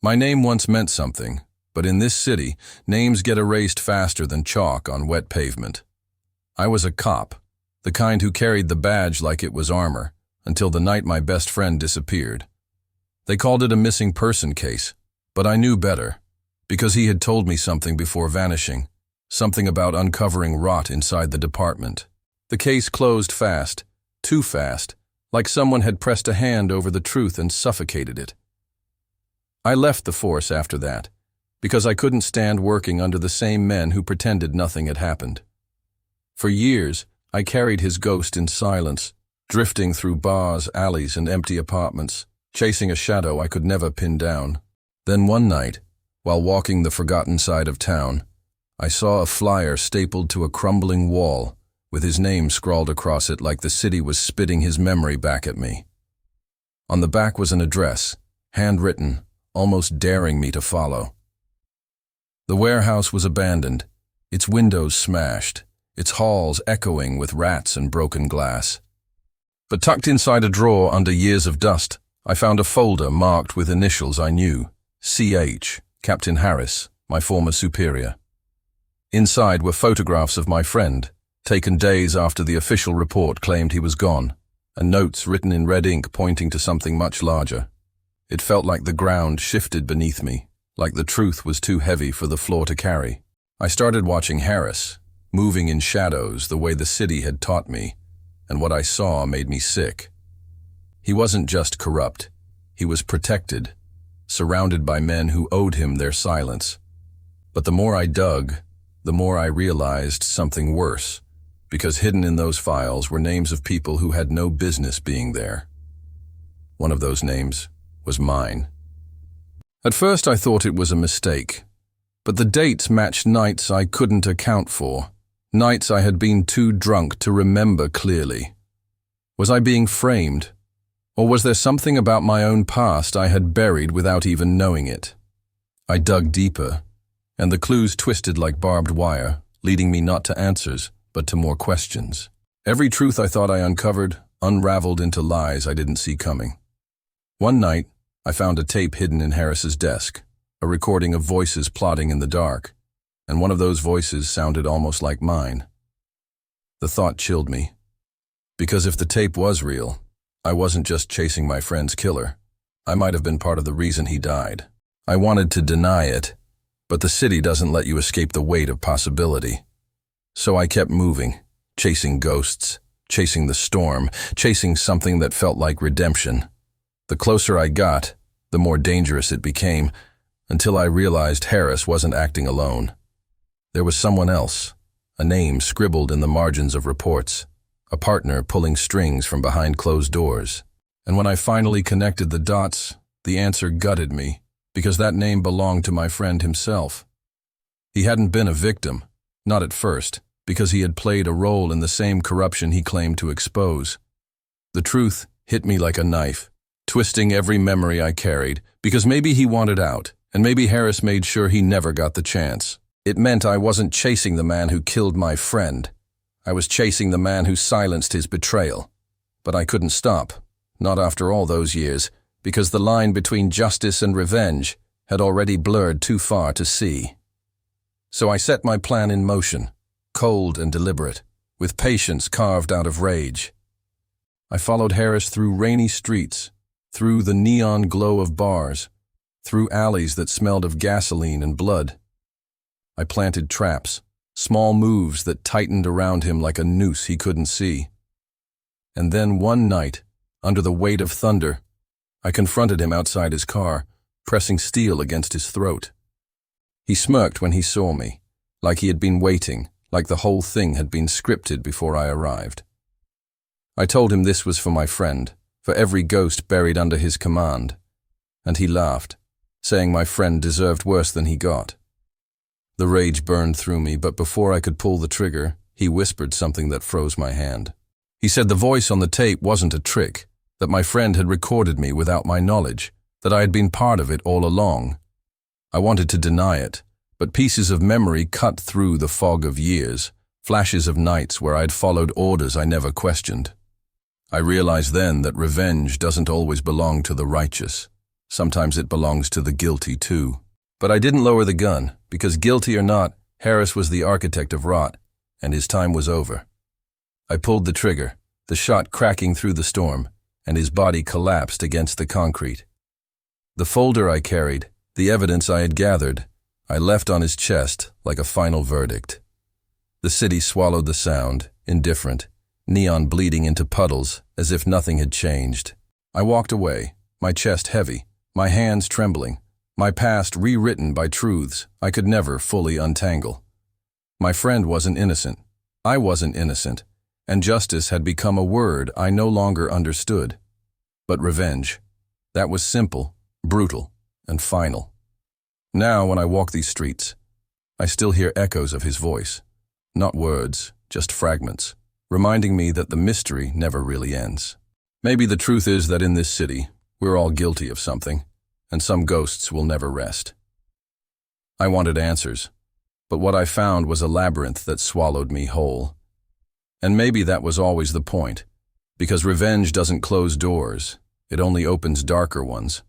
My name once meant something, but in this city, names get erased faster than chalk on wet pavement. I was a cop, the kind who carried the badge like it was armor, until the night my best friend disappeared. They called it a missing person case, but I knew better, because he had told me something before vanishing, something about uncovering rot inside the department. The case closed fast, too fast, like someone had pressed a hand over the truth and suffocated it. I left the force after that, because I couldn't stand working under the same men who pretended nothing had happened. For years, I carried his ghost in silence, drifting through bars, alleys, and empty apartments, chasing a shadow I could never pin down. Then one night, while walking the forgotten side of town, I saw a flyer stapled to a crumbling wall, with his name scrawled across it like the city was spitting his memory back at me. On the back was an address, handwritten, almost daring me to follow. The warehouse was abandoned, its windows smashed, its halls echoing with rats and broken glass. But tucked inside a drawer under years of dust, I found a folder marked with initials I knew, CH, Captain Harris, my former superior. Inside were photographs of my friend, taken days after the official report claimed he was gone, and notes written in red ink pointing to something much larger. It felt like the ground shifted beneath me, like the truth was too heavy for the floor to carry. I started watching Harris, moving in shadows the way the city had taught me, and what I saw made me sick. He wasn't just corrupt, he was protected, surrounded by men who owed him their silence. But the more I dug, the more I realized something worse, because hidden in those files were names of people who had no business being there. One of those names was mine. At first I thought it was a mistake, but the dates matched nights I couldn't account for, nights I had been too drunk to remember clearly. Was I being framed? Or was there something about my own past I had buried without even knowing it? I dug deeper, and the clues twisted like barbed wire, leading me not to answers, but to more questions. Every truth I thought I uncovered unraveled into lies I didn't see coming. One night, I found a tape hidden in Harris's desk, a recording of voices plotting in the dark, and one of those voices sounded almost like mine. The thought chilled me, because if the tape was real, I wasn't just chasing my friend's killer. I might have been part of the reason he died. I wanted to deny it, but the city doesn't let you escape the weight of possibility. So I kept moving, chasing ghosts, chasing the storm, chasing something that felt like redemption. The closer I got, the more dangerous it became, until I realized Harris wasn't acting alone. There was someone else, a name scribbled in the margins of reports, a partner pulling strings from behind closed doors. And when I finally connected the dots, the answer gutted me, because that name belonged to my friend himself. He hadn't been a victim, not at first, because he had played a role in the same corruption he claimed to expose. The truth hit me like a knife, twisting every memory I carried, because maybe he wanted out, and maybe Harris made sure he never got the chance. It meant I wasn't chasing the man who killed my friend. I was chasing the man who silenced his betrayal. But I couldn't stop, not after all those years, because the line between justice and revenge had already blurred too far to see. So I set my plan in motion, cold and deliberate, with patience carved out of rage. I followed Harris through rainy streets, through the neon glow of bars, through alleys that smelled of gasoline and blood. I planted traps, small moves that tightened around him like a noose he couldn't see. And then one night, under the weight of thunder, I confronted him outside his car, pressing steel against his throat. He smirked when he saw me, like he had been waiting, like the whole thing had been scripted before I arrived. I told him this was for my friend, for every ghost buried under his command, and he laughed, saying my friend deserved worse than he got. The rage burned through me, but before I could pull the trigger, he whispered something that froze my hand. He said the voice on the tape wasn't a trick, that my friend had recorded me without my knowledge, that I had been part of it all along. I wanted to deny it, but pieces of memory cut through the fog of years, flashes of nights where I'd followed orders I never questioned. I realized then that revenge doesn't always belong to the righteous. Sometimes it belongs to the guilty too. But I didn't lower the gun, because guilty or not, Harris was the architect of rot, and his time was over. I pulled the trigger, the shot cracking through the storm, and his body collapsed against the concrete. The folder I carried, the evidence I had gathered, I left on his chest like a final verdict. The city swallowed the sound, indifferent, neon bleeding into puddles as if nothing had changed. I walked away, my chest heavy, my hands trembling, my past rewritten by truths I could never fully untangle. My friend wasn't innocent. I wasn't innocent, and justice had become a word I no longer understood. But revenge, that was simple, brutal, and final. Now, when I walk these streets, I still hear echoes of his voice. Not words, just fragments, reminding me that the mystery never really ends. Maybe the truth is that in this city, we're all guilty of something, and some ghosts will never rest. I wanted answers, but what I found was a labyrinth that swallowed me whole. And maybe that was always the point, because revenge doesn't close doors, it only opens darker ones.